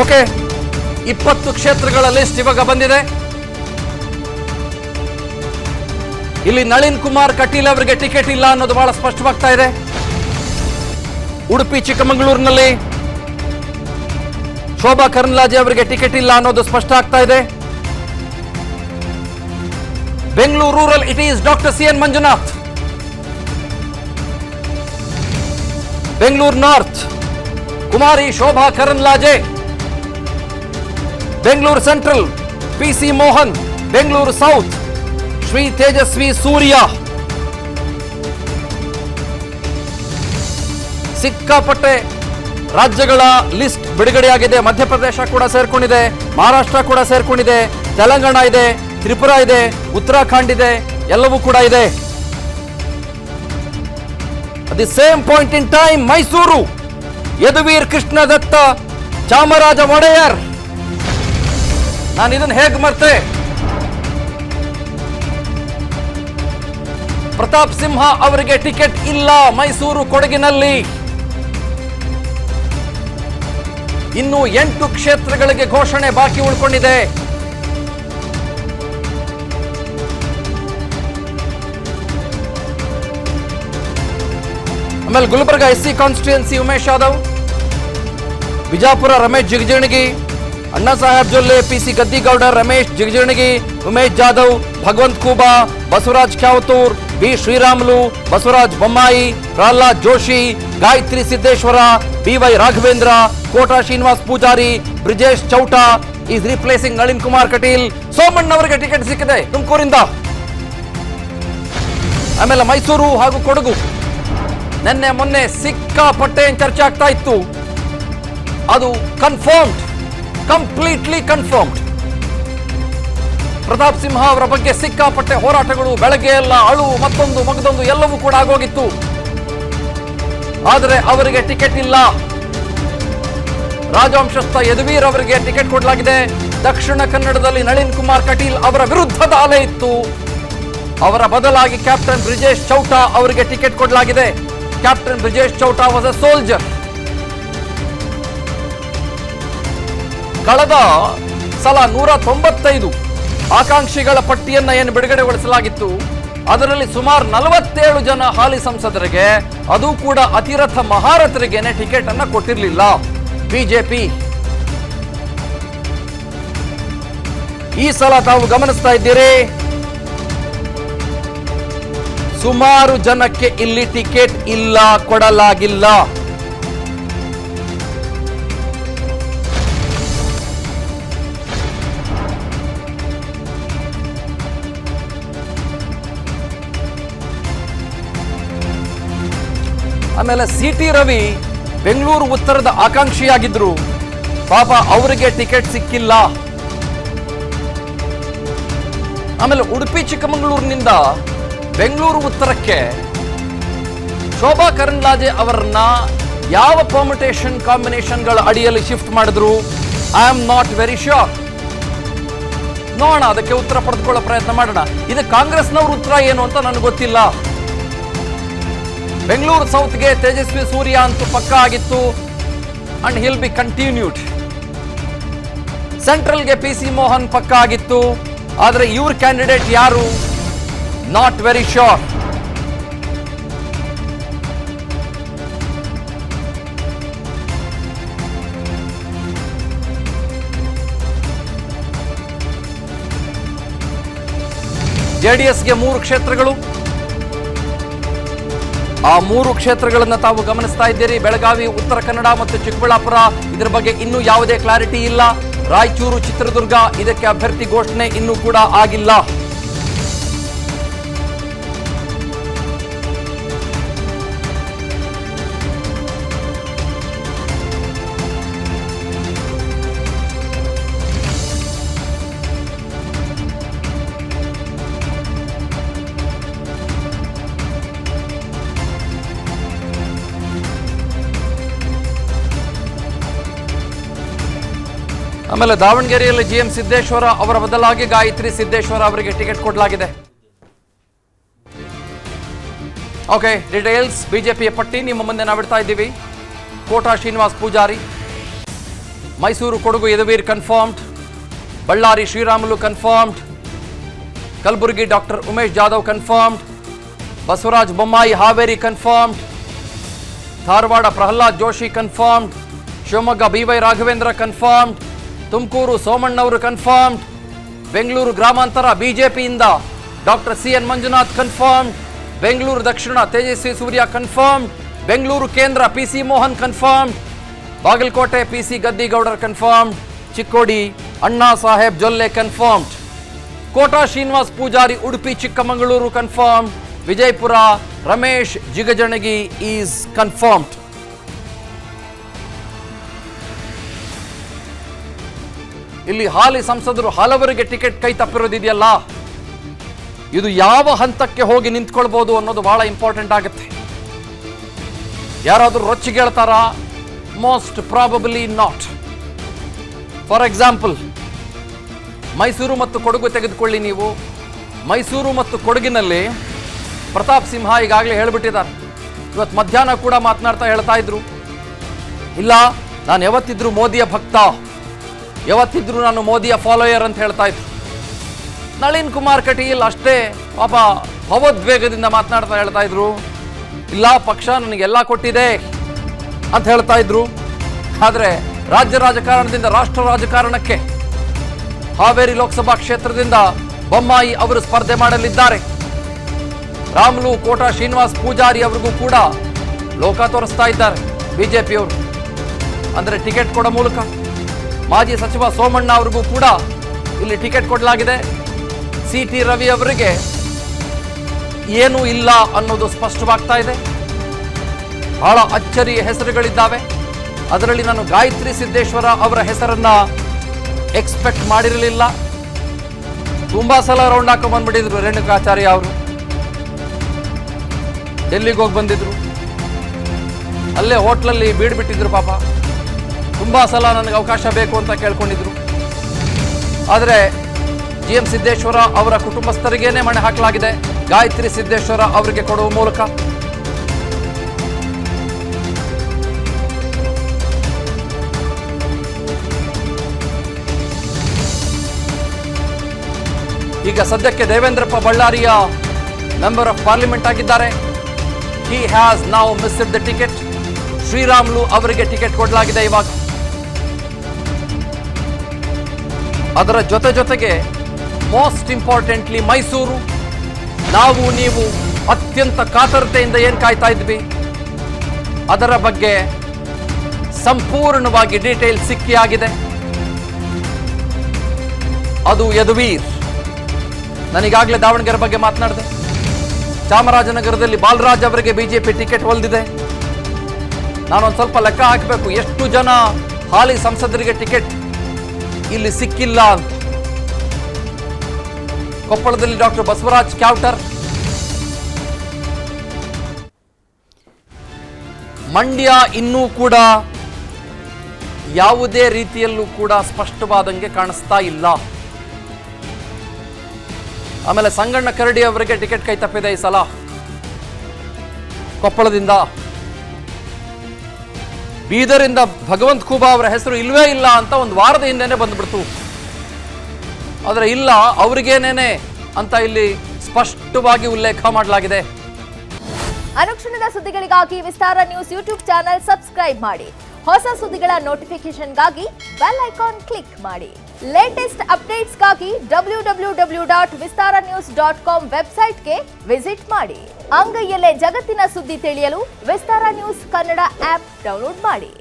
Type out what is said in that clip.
Okay, 20 ಕ್ಷೇತ್ರಗಳ list ಇವಾಗ ಬಂದಿದೆ. ಇಲ್ಲಿ ನಳಿನ್ ಕುಮಾರ್ ಕಟೀಲ್ ಅವರಿಗೆ ಟಿಕೆಟ್ ಇಲ್ಲ ಅನ್ನೋದು ಬಹಳ ಸ್ಪಷ್ಟವಾಗ್ತಾ ಇದೆ. ಉಡುಪಿ ಚಿಕ್ಕಮಗಳೂರಿನಲ್ಲಿ ಶೋಭಾ ಕರಂದ್ಲಾಜೆ ಅವರಿಗೆ ಟಿಕೆಟ್ ಇಲ್ಲ ಅನ್ನೋದು ಸ್ಪಷ್ಟ ಆಗ್ತಾ ಇದೆ. Bengaluru rural it is doctor C N. Manjunath. Bengaluru north Kumari Shobha Karandlaje. Bengaluru central P C. Mohan. Bengaluru south Shri Tejasvi Surya. ಸಿಕ್ಕಾಪಟ್ಟೆ ರಾಜ್ಯಗಳ ಲಿಸ್ಟ್ ಬಿಡುಗಡೆಯಾಗಿದೆ. ಮಧ್ಯಪ್ರದೇಶ ಕೂಡ ಸೇರ್ಕೊಂಡಿದೆ, ಮಹಾರಾಷ್ಟ್ರ ಕೂಡ ಸೇರ್ಕೊಂಡಿದೆ, ತೆಲಂಗಾಣ ಇದೆ, ತ್ರಿಪುರಾ ಇದೆ, ಉತ್ತರಾಖಂಡ್ ಇದೆ, ಎಲ್ಲವೂ ಕೂಡ ಇದೆ. At the same point in time Mysuru Yaduveer Krishna Datta Chamaraja Wadiyar. ನಾನು ಇದನ್ನು ಹೇಗೆ ಮರ್ತೆ? ಪ್ರತಾಪ್ ಸಿಂಹ ಅವರಿಗೆ ಟಿಕೆಟ್ ಇಲ್ಲ ಮೈಸೂರು ಕೊಡಗಿನಲ್ಲಿ. ಇನ್ನು 8 ಕ್ಷೇತ್ರಗಳಿಗೆ ಘೋಷಣೆ ಬಾಕಿ ಉಳ್ಕೊಂಡಿದೆ. ಆಮೇಲೆ Gulbarga SC constituency Umesh Yadav, Bijapur Ramesh Jigajinagi, Anna Saheb Jolle, PC Gaddigoudar, Ramesh Jigajinagi, Umesh Jadhav, Bhagwant Khuba, Basavaraj Kyavatur, B Sriramulu, Basavaraj Bommai, Pralhad Joshi, Gayatri Siddeshwara, BY Raghavendra, Kota Srinivas Poojary, Brijesh Chowta is replacing Nalin Kumar Kateel. Somanna ಅವರಿಗೆ ಟಿಕೆಟ್ ಸಿಕ್ಕಿದೆ ತುಮಕೂರಿಂದ. ಆಮೇಲೆ ಮೈಸೂರು ಹಾಗೂ ಕೊಡಗು ನಿನ್ನೆ ಮೊನ್ನೆ ಸಿಕ್ಕಾಪಟ್ಟೆ ಚರ್ಚೆ ಆಗ್ತಾ ಇತ್ತು. ಅದು confirmed, completely confirmed. Pratap Simha ಅವರ ಬಗ್ಗೆ ಸಿಕ್ಕಾಪಟ್ಟೆ ಹೋರಾಟಗಳು, ಬೆಳಗ್ಗೆ ಎಲ್ಲ ಅಳು, ಮತ್ತೊಂದು ಮಗದೊಂದು ಎಲ್ಲವೂ ಕೂಡ ಆಗೋಗಿತ್ತು. ಆದರೆ ಅವರಿಗೆ ಟಿಕೆಟ್ ಇಲ್ಲ. ರಾಜವಂಶಸ್ಥ ಯದುವೀರ್ ಅವರಿಗೆ ಟಿಕೆಟ್ ಕೊಡಲಾಗಿದೆ. ದಕ್ಷಿಣ ಕನ್ನಡದಲ್ಲಿ ನಳಿನ್ ಕುಮಾರ್ ಕಟೀಲ್ ಅವರ ವಿರುದ್ಧದ ಅಲೆ ಇತ್ತು. ಅವರ ಬದಲಾಗಿ ಕ್ಯಾಪ್ಟನ್ ಬ್ರಿಜೇಶ್ ಚೌಟಾ ಅವರಿಗೆ ಟಿಕೆಟ್ ಕೊಡಲಾಗಿದೆ. Captain Brijesh Chowta was A soldier. ಕಳೆದ ಸಲ 195 ಆಕಾಂಕ್ಷಿಗಳ ಪಟ್ಟಿಯನ್ನ ಏನು ಬಿಡುಗಡೆಗೊಳಿಸಲಾಗಿತ್ತು, ಅದರಲ್ಲಿ ಸುಮಾರು 47 ಜನ ಹಾಲಿ ಸಂಸದರಿಗೆ, ಅದು ಕೂಡ ಅತಿರಥ ಮಹಾರಥರಿಗೇನೆ ಟಿಕೆಟ್ ಅನ್ನ ಕೊಟ್ಟಿರಲಿಲ್ಲ ಬಿಜೆಪಿ. ಈ ಸಲ ತಾವು ಗಮನಿಸ್ತಾ ಇದ್ದೀರಿ, ಸುಮಾರು ಜನಕ್ಕೆ ಇಲ್ಲಿ ಟಿಕೆಟ್ ಇಲ್ಲ, ಕೊಡಲಾಗಿಲ್ಲ. ಆಮೇಲೆ CT ರವಿ ಬೆಂಗಳೂರು ಉತ್ತರದ ಆಕಾಂಕ್ಷಿಯಾಗಿದ್ರು, ಪಾಪ ಅವರಿಗೆ ಟಿಕೆಟ್ ಸಿಕ್ಕಿಲ್ಲ. ಆಮೇಲೆ ಉಡುಪಿ ಚಿಕ್ಕಮಗಳೂರಿನಿಂದ ಬೆಂಗಳೂರು ಉತ್ತರಕ್ಕೆ ಶೋಭಾ ಕರಂದ್ಲಾಜೆ ಅವರನ್ನ ಯಾವ ಪರ್ಮಿಟೇಷನ್ ಕಾಂಬಿನೇಷನ್ಗಳ ಅಡಿಯಲ್ಲಿ ಶಿಫ್ಟ್ ಮಾಡಿದ್ರು, I am not very sure. ನೋಡೋಣ, ಅದಕ್ಕೆ ಉತ್ತರ ಪಡೆದುಕೊಳ್ಳೋ ಪ್ರಯತ್ನ ಮಾಡೋಣ. ಇದು ಕಾಂಗ್ರೆಸ್ನವ್ರ ಉತ್ತರ ಏನು ಅಂತ ನನಗೆ ಗೊತ್ತಿಲ್ಲ. ಬೆಂಗಳೂರು ಸೌತ್ಗೆ ತೇಜಸ್ವಿ ಸೂರ್ಯ ಅಂತೂ ಪಕ್ಕ ಆಗಿತ್ತು, ಅಂಡ್ ಹಿಲ್ ಬಿ ಕಂಟಿನ್ಯೂಡ್. ಸೆಂಟ್ರಲ್ಗೆ PC ಮೋಹನ್ ಪಕ್ಕ ಆಗಿತ್ತು, ಆದರೆ ಇವ್ರ ಕ್ಯಾಂಡಿಡೇಟ್ ಯಾರು, ನಾಟ್ ವೆರಿ ಶ್ಯೂರ್. JDSಗೆ 3 ಕ್ಷೇತ್ರಗಳು. ಆ 3 ಕ್ಷೇತ್ರಗಳನ್ನು ತಾವು ಗಮನಿಸ್ತಾ ಇದ್ದೀರಿ. ಬೆಳಗಾವಿ, ಉತ್ತರ ಕನ್ನಡ ಮತ್ತು ಚಿಕ್ಕಬಳ್ಳಾಪುರ, ಇದರ ಬಗ್ಗೆ ಇನ್ನೂ ಯಾವುದೇ ಕ್ಲಾರಿಟಿ ಇಲ್ಲ. ರಾಯಚೂರು, ಚಿತ್ರದುರ್ಗ, ಇದಕ್ಕೆ ಅಭ್ಯರ್ಥಿ ಘೋಷಣೆ ಇನ್ನೂ ಕೂಡ ಆಗಿಲ್ಲ. ಆಮೇಲೆ ದಾವಣಗೆರೆಯಲ್ಲಿ GM ಸಿದ್ದೇಶ್ವರ ಅವರ ಬದಲಾಗಿ ಗಾಯತ್ರಿ ಸಿದ್ದೇಶ್ವರ ಅವರಿಗೆ ಟಿಕೆಟ್ ಕೊಡಲಾಗಿದೆ. ಓಕೆ, ಡೀಟೇಲ್ಸ್ ಬಿಜೆಪಿಯ ಪಟ್ಟಿ ನಿಮ್ಮ ಮುಂದೆ ನಾವು ಬಿಡ್ತಾ ಇದ್ದೀವಿ. Kota Srinivas Poojary, Mysuru Kodagu Yaduveer confirmed, Ballari Sriramulu confirmed, Kalaburagi doctor Umesh Jadhav confirmed, Basavaraja Bommai Haveri confirmed, Dharwad Pralhad Joshi confirmed, Shivamogga BY Raghavendra confirmed, Tumakuru ಸೋಮಣ್ಣವರು ಕನ್ಫರ್ಮ್ಡ್, ಬೆಂಗಳೂರು ಗ್ರಾಮಾಂತರ ಬಿಜೆಪಿಯಿಂದ doctor CN Manjunath confirmed, Bengaluru ದಕ್ಷಿಣ ತೇಜಸ್ವಿ ಸೂರ್ಯ ಕನ್ಫರ್ಮ್ಡ್, ಬೆಂಗಳೂರು ಕೇಂದ್ರ PC Mohan confirmed, Bagalkot PC Gaddigoudar confirmed, Chikkodi Anna Saheb Jolle confirmed, Kota Srinivas Poojary Udupi Chikkamagaluru confirmed, Vijayapura Ramesh Jigajinagi is confirmed. ಇಲ್ಲಿ ಹಾಲಿ ಸಂಸದರು ಹಲವರಿಗೆ ಟಿಕೆಟ್ ಕೈ ತಪ್ಪಿರೋದಿದೆಯಲ್ಲ, ಇದು ಯಾವ ಹಂತಕ್ಕೆ ಹೋಗಿ ನಿಂತ್ಕೊಳ್ಬಹುದು ಅನ್ನೋದು ಬಹಳ ಇಂಪಾರ್ಟೆಂಟ್ ಆಗುತ್ತೆ. ಯಾರಾದರೂ ರೊಚ್ಚಿಗೇಳ್ತಾರಾ? Most probably not. For example, Mysuru ಮತ್ತು ಕೊಡಗು ತೆಗೆದುಕೊಳ್ಳಿ. ನೀವು ಮೈಸೂರು ಮತ್ತು ಕೊಡಗಿನಲ್ಲಿ ಪ್ರತಾಪ್ ಸಿಂಹ ಈಗಾಗಲೇ ಹೇಳಿಬಿಟ್ಟಿದ್ದಾರೆ. ಇವತ್ತು ಮಧ್ಯಾಹ್ನ ಕೂಡ ಮಾತನಾಡ್ತಾ ಹೇಳ್ತಾ ಇದ್ರು, ಇಲ್ಲ ನಾನು ಯಾವತ್ತಿದ್ರು ಮೋದಿಯ ಭಕ್ತ, ಯಾವತ್ತಿದ್ರು ನಾನು ಮೋದಿಯ ಫಾಲೋಯರ್ ಅಂತ ಹೇಳ್ತಾ ಇದ್ರು. ನಳಿನ್ ಕುಮಾರ್ ಕಟೀಲ್ ಅಷ್ಟೇ ಪಾಪ ಭಾವೋದ್ವೇಗದಿಂದ ಮಾತನಾಡ್ತಾ ಹೇಳ್ತಾ ಇದ್ರು, ಇಲ್ಲ ಪಕ್ಷ ನನಗೆಲ್ಲ ಕೊಟ್ಟಿದೆ ಅಂತ ಹೇಳ್ತಾ ಇದ್ರು. ಆದರೆ ರಾಜ್ಯ ರಾಜಕಾರಣದಿಂದ ರಾಷ್ಟ್ರ ರಾಜಕಾರಣಕ್ಕೆ ಹಾವೇರಿ ಲೋಕಸಭಾ ಕ್ಷೇತ್ರದಿಂದ ಬೊಮ್ಮಾಯಿ ಅವರು ಸ್ಪರ್ಧೆ ಮಾಡಲಿದ್ದಾರೆ. ರಾಮುಲು ಕೋಟಾ ಶ್ರೀನಿವಾಸ್ ಪೂಜಾರಿ ಅವರಿಗೂ ಕೂಡ ಲೋಕ ತೋರಿಸ್ತಾ ಇದ್ದಾರೆ ಬಿಜೆಪಿಯವರು, ಅಂದರೆ ಟಿಕೆಟ್ ಕೊಡೋ ಮೂಲಕ. ಮಾಜಿ ಸಚಿವ ಸೋಮಣ್ಣ ಅವರಿಗೂ ಕೂಡ ಇಲ್ಲಿ ಟಿಕೆಟ್ ಕೊಡಲಾಗಿದೆ. CT ರವಿ ಅವರಿಗೆ ಏನೂ ಇಲ್ಲ ಅನ್ನೋದು ಸ್ಪಷ್ಟವಾಗ್ತಾ ಇದೆ. ಬಹಳ ಅಚ್ಚರಿಯ ಹೆಸರುಗಳಿದ್ದಾವೆ. ಅದರಲ್ಲಿ ನಾನು ಗಾಯತ್ರಿ ಸಿದ್ದೇಶ್ವರ ಅವರ ಹೆಸರನ್ನ ಎಕ್ಸ್ಪೆಕ್ಟ್ ಮಾಡಿರಲಿಲ್ಲ. ತುಂಬಾ ಸಲ ರೌಂಡ್ ಹಾಕೊಂಡ್ ಬಂದ್ಬಿಟ್ಟಿದ್ರು ರೇಣುಕಾಚಾರ್ಯ ಅವರು. ಡೆಲ್ಲಿಗೆ ಹೋಗಿ ಬಂದಿದ್ರು, ಅಲ್ಲೇ ಹೋಟ್ಲಲ್ಲಿ ಬೀಡ್ಬಿಟ್ಟಿದ್ರು ಪಾಪ. ತುಂಬಾ ಸಲ ನನಗೆ ಅವಕಾಶ ಬೇಕು ಅಂತ ಕೇಳ್ಕೊಂಡಿದ್ರು. ಆದರೆ GM ಸಿದ್ದೇಶ್ವರ ಅವರ ಕುಟುಂಬಸ್ಥರಿಗೇನೆ ಮಣೆ ಹಾಕಲಾಗಿದೆ, ಗಾಯತ್ರಿ ಸಿದ್ದೇಶ್ವರ ಅವರಿಗೆ ಕೊಡುವ ಮೂಲಕ. ಈಗ ಸದ್ಯಕ್ಕೆ ದೇವೇಂದ್ರಪ್ಪ ಬಳ್ಳಾರಿಯ ಮೆಂಬರ್ ಆಫ್ ಪಾರ್ಲಿಮೆಂಟ್ ಆಗಿದ್ದಾರೆ. He has now missed the ticket. Sriramulu ಅವರಿಗೆ ಟಿಕೆಟ್ ಕೊಡಲಾಗಿದೆ ಇವಾಗ. ಅದರ ಜೊತೆಗೆ ಮೋಸ್ಟ್ ಇಂಪಾರ್ಟೆಂಟ್ಲಿ ಮೈಸೂರು, ನಾವು ನೀವು ಅತ್ಯಂತ ಕಾತರತೆಯಿಂದ ಏನು ಕಾಯ್ತಾ ಇದ್ವಿ ಅದರ ಬಗ್ಗೆ ಸಂಪೂರ್ಣವಾಗಿ ಡೀಟೇಲ್ ಸಿಕ್ಕಿಯಾಗಿದೆ. ಅದು ಯದುವೀರ್. ನಾನೀಗಾಗಲೇ ದಾವಣಗೆರೆ ಬಗ್ಗೆ ಮಾತನಾಡಿದೆ. ಚಾಮರಾಜನಗರದಲ್ಲಿ ಬಾಲರಾಜ್ ಅವರಿಗೆ ಬಿಜೆಪಿ ಟಿಕೆಟ್ ಒಲ್ದಿದೆ. ನಾನೊಂದು ಸ್ವಲ್ಪ ಲೆಕ್ಕ ಹಾಕಬೇಕು, ಎಷ್ಟು ಜನ ಹಾಲಿ ಸಂಸದರಿಗೆ ಟಿಕೆಟ್ ಇಲ್ಲಿ ಸಿಕ್ಕಿಲ್ಲ ಅಂತ. ಕೊಪ್ಪಳದಲ್ಲಿ ಡಾಕ್ಟರ್ ಬಸವರಾಜ್ ಕ್ಯಾವ್ಟರ್, ಮಂಡ್ಯ ಇನ್ನೂ ಕೂಡ ಯಾವುದೇ ರೀತಿಯಲ್ಲೂ ಕೂಡ ಸ್ಪಷ್ಟವಾದಂಗೆ ಕಾಣಿಸ್ತಾ ಇಲ್ಲ. ಆಮೇಲೆ ಸಂಗಣ್ಣ ಕರಡಿ ಅವರಿಗೆ ಟಿಕೆಟ್ ಕೈ ತಪ್ಪಿದೆ ಈ ಸಲ ಕೊಪ್ಪಳದಿಂದ. ಬೀದರಿಂದ ಭಗವಂತ ಖೂಬಾ ಅವರ ಹೆಸರು ಇಲ್ವೇ ಇಲ್ಲ ಅಂತ ಒಂದು ವಾರದ ಹಿಂದೆನೆ ಬಂದ್ಬಿಡ್ತು. ಆದರೆ ಇಲ್ಲ, ಅವರಿಗೇನೇನೆ ಅಂತ ಇಲ್ಲಿ ಸ್ಪಷ್ಟವಾಗಿ ಉಲ್ಲೇಖ ಮಾಡಲಾಗಿದೆ. ಅನುಕ್ಷಣದ ಸುದ್ದಿಗಳಿಗಾಗಿ ವಿಸ್ತಾರ ನ್ಯೂಸ್ ಯೂಟ್ಯೂಬ್ ಚಾನೆಲ್ ಸಬ್ಸ್ಕ್ರೈಬ್ ಮಾಡಿ. ಹೊಸ ಸುದ್ದಿಗಳ ನೋಟಿಫಿಕೇಶನ್ಗಾಗಿ ಬೆಲ್ ಐಕಾನ್ ಕ್ಲಿಕ್ ಮಾಡಿ. ಲೇಟೆಸ್ಟ್ ಅಪ್ಡೇಟ್ಸ್ಗಾಗಿ www.vistaranews.com ವೆಬ್ಸೈಟ್ಗೆ ವಿಸಿಟ್ ಮಾಡಿ. ಅಂಗೈಯಲ್ಲೇ ಜಗತ್ತಿನ ಸುದ್ದಿ ತಿಳಿಯಲು ವಿಸ್ತಾರ ನ್ಯೂಸ್ ಕನ್ನಡ ಆಪ್ ಡೌನ್ಲೋಡ್ ಮಾಡಿ.